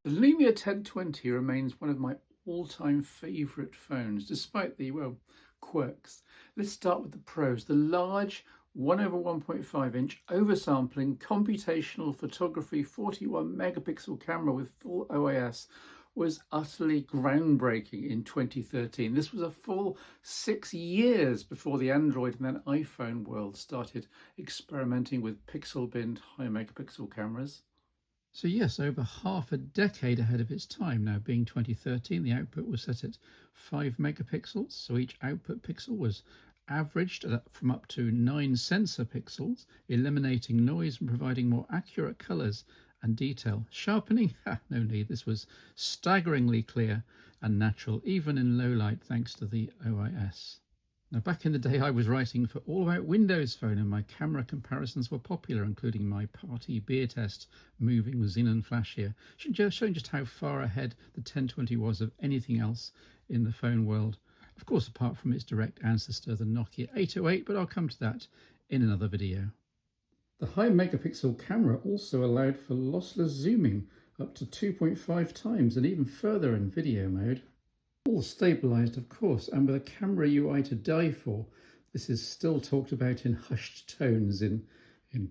The Lumia 1020 remains one of my all-time favourite phones, despite the, well, quirks. Let's start with the pros. The large 1/1.5 inch oversampling computational photography 41 megapixel camera with full OIS was utterly groundbreaking in 2013. This was a full 6 years before the Android and then iPhone world started experimenting with pixel-binned high megapixel cameras. So yes, over half a decade ahead of its time. Now, being 2013, the output was set at 5 megapixels, so each output pixel was averaged from up to 9 sensor pixels, eliminating noise and providing more accurate colors and detail. Sharpening? No need. This was staggeringly clear and natural, even in low light, thanks to the OIS. Now, back in the day, I was writing for All About Windows Phone, and my camera comparisons were popular, including my party beer test moving Xenon flash here, showing just how far ahead the 1020 was of anything else in the phone world. Of course, apart from its direct ancestor, the Nokia 808, but I'll come to that in another video. The high megapixel camera also allowed for lossless zooming up to 2.5 times and even further in video mode. All stabilised, of course, and with a camera UI to die for. This is still talked about in hushed tones in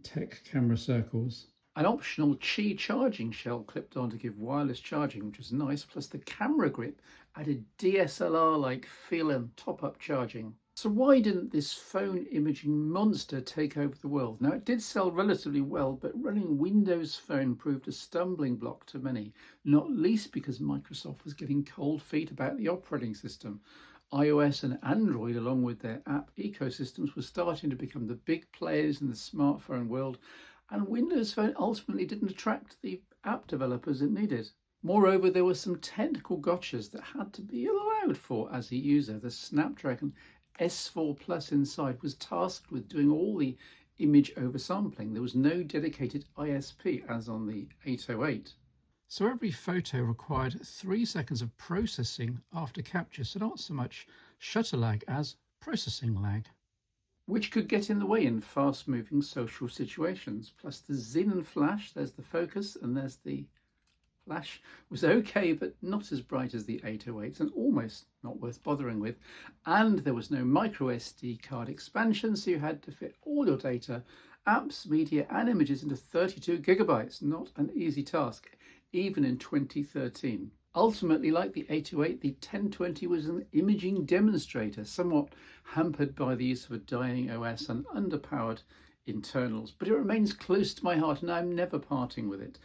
tech camera circles. An optional Qi charging shell clipped on to give wireless charging, which was nice, plus the camera grip added DSLR-like feel and top-up charging. So why didn't this phone imaging monster take over the world? Now, it did sell relatively well, but running Windows Phone proved a stumbling block to many, not least because Microsoft was getting cold feet about the operating system. iOS and Android, along with their app ecosystems, were starting to become the big players in the smartphone world, and Windows Phone ultimately didn't attract the app developers it needed. Moreover, there were some technical gotchas that had to be allowed for as a user. The Snapdragon S4 Plus inside was tasked with doing all the image oversampling. There was no dedicated ISP as on the 808. So every photo required 3 seconds of processing after capture, so not so much shutter lag as processing lag, which could get in the way in fast-moving social situations. Plus the Xenon flash, there's the focus and there's the flash, was okay, but not as bright as the 808s and almost not worth bothering with. And there was no micro SD card expansion, so you had to fit all your data, apps, media and images into 32 gigabytes. Not an easy task, even in 2013. Ultimately, like the 808, the 1020 was an imaging demonstrator, somewhat hampered by the use of a dying OS and underpowered internals, but it remains close to my heart and I'm never parting with it.